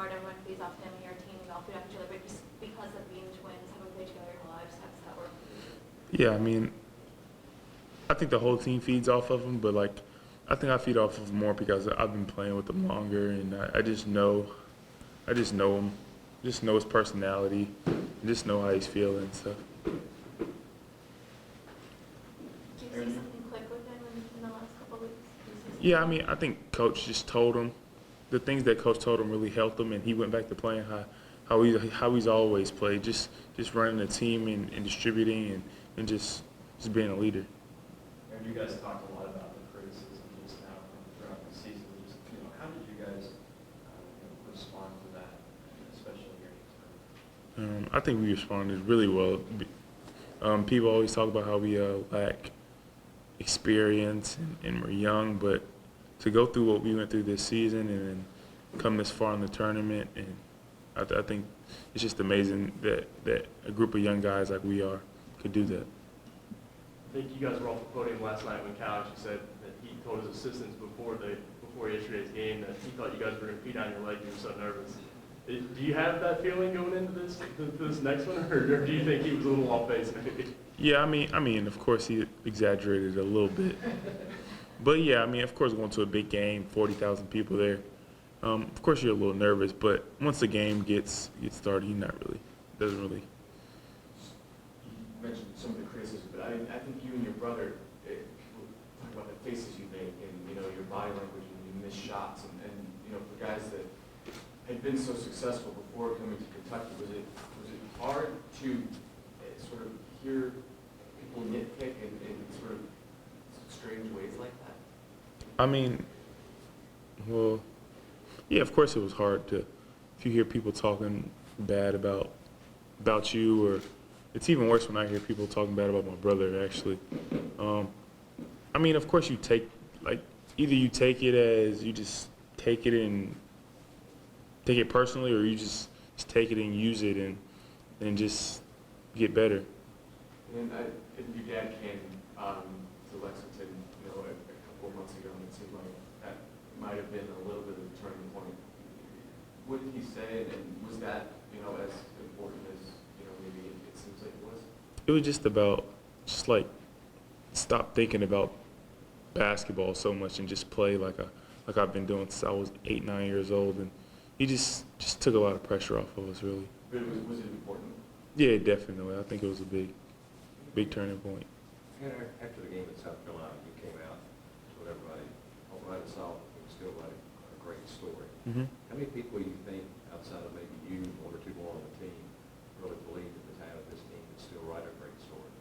regard, everyone feeds off him and your team, you all feed off each other, but just because of being twins, having played together your whole lives, how does that work? Yeah, I mean, I think the whole team feeds off of him, but like, I think I feed off of him more because I've been playing with him longer, and I just know him, just know his personality, and just know how he's feeling. So. Do you see something click with him in the last couple of weeks? Yeah, I mean, I think Coach just told him the things that Coach told him really helped him, and he went back to playing how he's always played, just running a team and distributing and just being a leader. And you guys talked a lot about the criticism just now throughout the season. Just how did you guys respond to that, especially here? I think we responded really well. People always talk about how we lack experience and we're young, but to go through what we went through this season and then come this far in the tournament, and I think it's just amazing that a group of young guys like we are could do that. I think you guys were off the podium last night when Cal actually said that he told his assistants before yesterday's game that he thought you guys were going to pee down your leg. You were so nervous. Do you have that feeling going into this next one, or do you think he was a little off base maybe? Yeah, I mean, of course he exaggerated a little bit, but yeah, I mean, of course going to a big game, 40,000 people there. Of course you're a little nervous, but once the game gets started, he doesn't really. You mentioned some of the criticism, but I think you and your brother talk about the faces you make and your body language and you miss shots and for guys that had been so successful before coming to Kentucky, was it hard to sort of hear people nitpick in sort of strange ways like that? I mean, well, yeah, of course it was hard to, if you hear people talking bad about you, or it's even worse when I hear people talking bad about my brother, actually. I mean, of course you take, either you take it as you just take it personally, or you just take it and use it and just get better. And your dad came to Lexington, a couple of months ago, and it seemed like that might have been a little bit of a turning point. What did he say, and was that as important as maybe it seems like it was? It was just about stop thinking about basketball so much and just play like I've been doing since I was 8, 9 years old, and he just took a lot of pressure off of us, really. But was it important? Yeah, definitely. I think it was a big turning point. After the game at South Carolina, you came out, told everybody, alright, it's all, it was still like a great story. Mm-hmm. How many people you think, outside of maybe you, one or two more on the team, really believe that the talent of this team can still write a great story?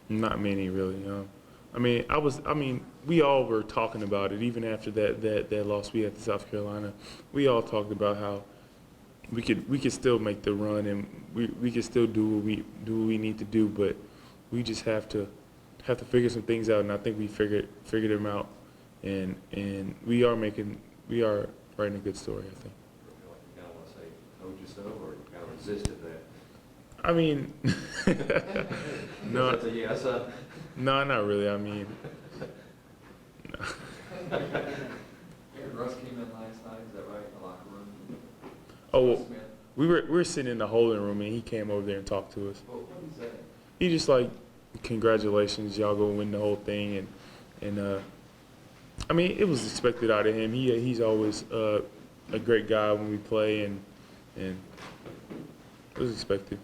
Not many, really. We all were talking about it, even after that loss we had to South Carolina. We all talked about how we could still make the run, and we could still do what we need to do, but we just have to figure some things out, and I think we figured them out, and we are writing a good story, I think. You kind of want to say, told you so, or you kind of resisted that? I mean, no. That's a yes, huh? No, not really. I mean, no. Russ came in last night, is that right, in the locker room? Oh, we were sitting in the holding room, and he came over there and talked to us. What did he say? He just congratulations, y'all go win the whole thing, and I mean, it was expected out of him. He's always a great guy when we play, and it was expected.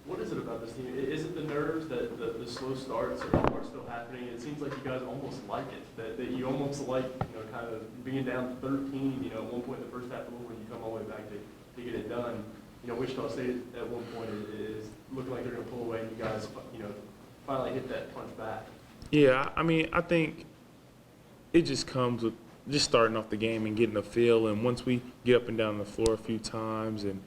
What is it about this team? Is it the nerves that the slow starts are still happening? It seems like you guys almost like it, that you almost like kind of being down 13. At one point in the first half of the when you come all the way back to get it done. Wichita State at one point is looking like they're going to pull away, and you guys finally hit that punch back. Yeah, I mean, I think it just comes with just starting off the game and getting a feel, and once we get up and down the floor a few times, and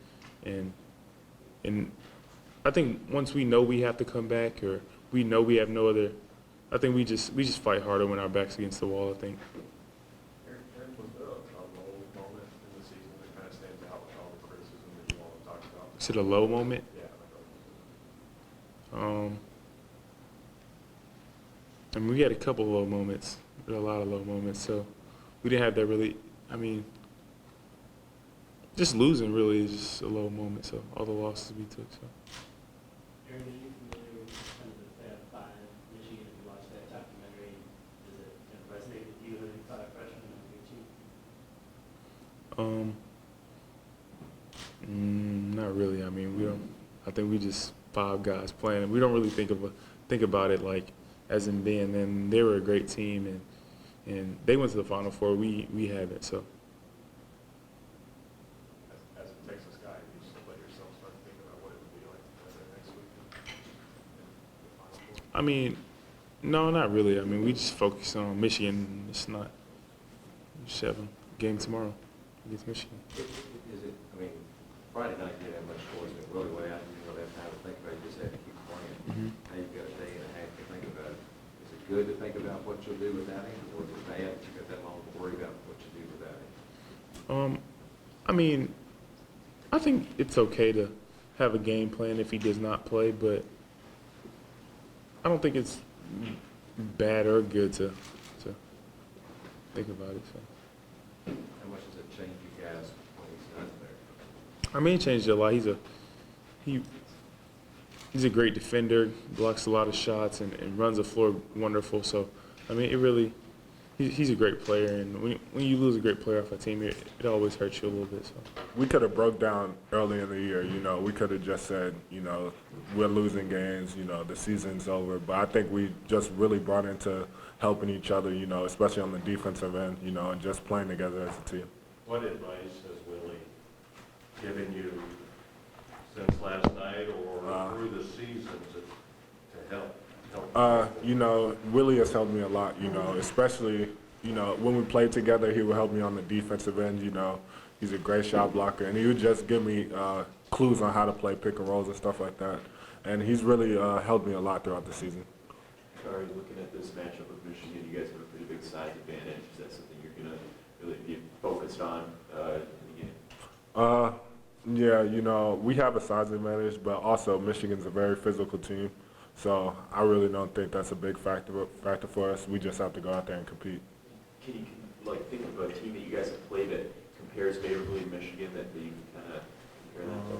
I think once we know we have to come back, or we know we have no other, I think we just fight harder when our back's against the wall, I think. Was there a low moment in the season that kind of stands out with all the criticism that you all have talked about? Is it a low moment? Yeah. I mean, we had a couple of low moments, a lot of low moments, so we didn't have that really. I mean, just losing really is just a low moment. So all the losses we took. So. Aaron, are you familiar with kind of the Fab Five, Michigan? If you watched that documentary, does it kind of resonate with you having 5 freshmen on your team? Not really. I mean, we don't. I think we just 5 guys playing. We don't really think about it like as in being them. They were a great team, and they went to the Final Four. We haven't. So. As a Texas guy, you just let yourself start thinking about what it would be like to play there next week. I mean, no, not really. I mean, we just focus on Michigan. It's not. We just have a game tomorrow against Michigan. Is it, I mean, Friday night you didn't have much choice, but really way out, you really have time to think about it, you just have to keep playing. Mhm. Now you've got a day and a half to think about it. Is it good to think about what you'll do without him, or is it bad that you got that long to worry about what you do without him? I mean, I think it's okay to have a game plan if he does not play, but I don't think it's bad or good to think about it. So. How much does it change you guys when he's not there? I mean, it changed a lot. He's a great defender, blocks a lot of shots, and runs the floor wonderful. So, I mean, it really, he's a great player. And when you lose a great player off a team, it always hurts you a little bit. So. We could have broke down early in the year, we could have just said, we're losing games, the season's over. But I think we just really brought into helping each other, especially on the defensive end, and just playing together as a team. What advice has Willie given you since last night or through the season to help? Willie has helped me a lot, especially, when we played together, he would help me on the defensive end, he's a great shot blocker, and he would just give me clues on how to play pick and rolls and stuff like that. And he's really helped me a lot throughout the season. Dakari, looking at this matchup with Michigan, you guys have a pretty big size advantage. Is that something you're going to really be focused on in the game? Yeah, we have a size advantage, but also Michigan's a very physical team. So I really don't think that's a big factor for us. We just have to go out there and compete. Can you think of a team that you guys have played that compares favorably to Michigan that you can kind of compare that to?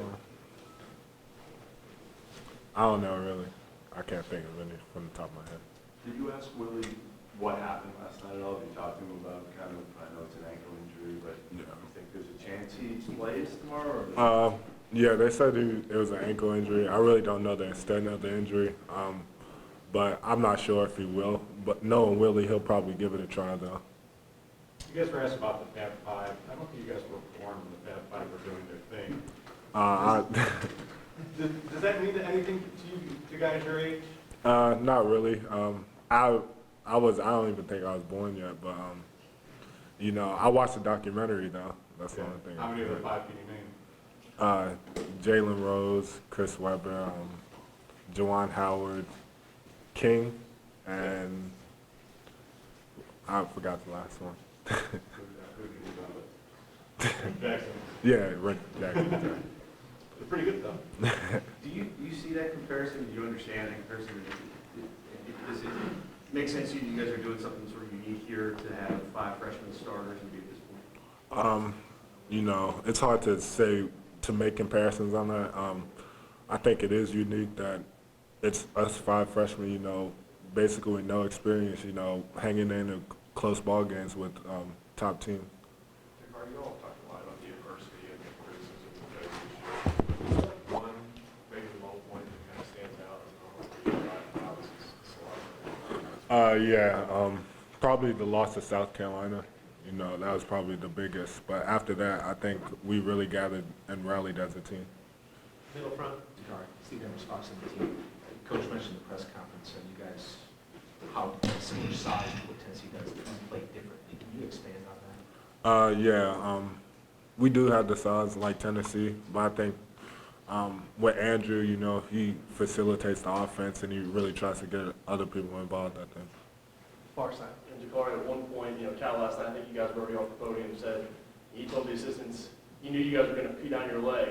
I don't know, really. I can't think of any from the top of my head. Did you ask Willie what happened last night at all? Did you talk to him about I know it's an ankle injury, but you think there's a chance he plays tomorrow? Or yeah, they said it was an ankle injury. I really don't know the extent of the injury, but I'm not sure if he will. But knowing Willie, he'll probably give it a try, though. You guys were asked about the Fab Five. I don't think you guys were born when the Fab Five were doing their thing. Does that mean anything to you, to guys your age? Not really. I don't even think I was born yet, but I watched the documentary though. That's the only thing. How many of the 5 can you name? Jalen Rose, Chris Webber, Juwan Howard, King, and I forgot the last one. Jackson. Yeah, Rick Jackson. They're pretty good though. Do you see that comparison? Do you understand that comparison? Does it make sense to you? You guys are doing something sort of unique here to have 5 freshman starters and be at this point? It's hard to say, to make comparisons on that. I think it is unique that it's us 5 freshmen, basically with no experience, hanging in close ball games with top teams. Dakari, you all talked a lot about the adversity and the criticism of the this year. Is there one maybe low point that kind of stands out as Probably the loss to South Carolina. That was probably the biggest. But after that, I think we really gathered and rallied as a team. Middle front. Dakari, Steve, in response to the team, Coach mentioned the press conference, and you guys, how similar size to what Tennessee does, play differently. Can you expand on that? We do have the size like Tennessee, but I think with Andrew, he facilitates the offense and he really tries to get other people involved, I think. Far side. And Dakari, at one point, Cal last night, I think you guys were already off the podium, said he told the assistants he knew you guys were going to pee down your leg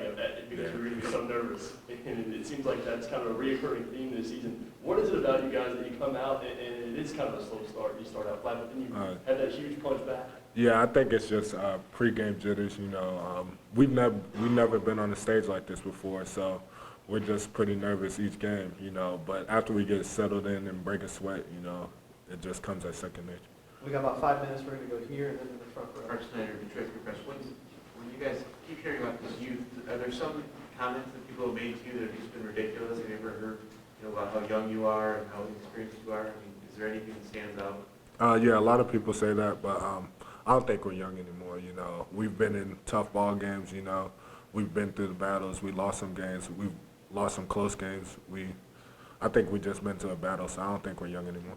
because you were going to be so nervous. And it seems like that's kind of a reoccurring theme this season. What is it about you guys that you come out and it is kind of a slow start? You start out flat, but then you have that huge punch back. Yeah, I think it's just pregame jitters. You know, we've never been on a stage like this before, so we're just pretty nervous each game. You know, but after we get settled in and break a sweat, you know, it just comes at second nature. We got about 5 minutes. We're going to go here and then in the front row. Art Snyder, Detroit Free Press. When you guys keep hearing about this youth, are there some comments that people have made to you that have just been ridiculous? Have you ever heard, you know, about how young you are and how inexperienced you are? I mean, is there anything that stands out? Yeah, a lot of people say that, but I don't think we're young anymore. You know, we've been in tough ball games. You know, we've been through the battles. We lost some games. We've lost some close games. I think we just been to a battle, so I don't think we're young anymore.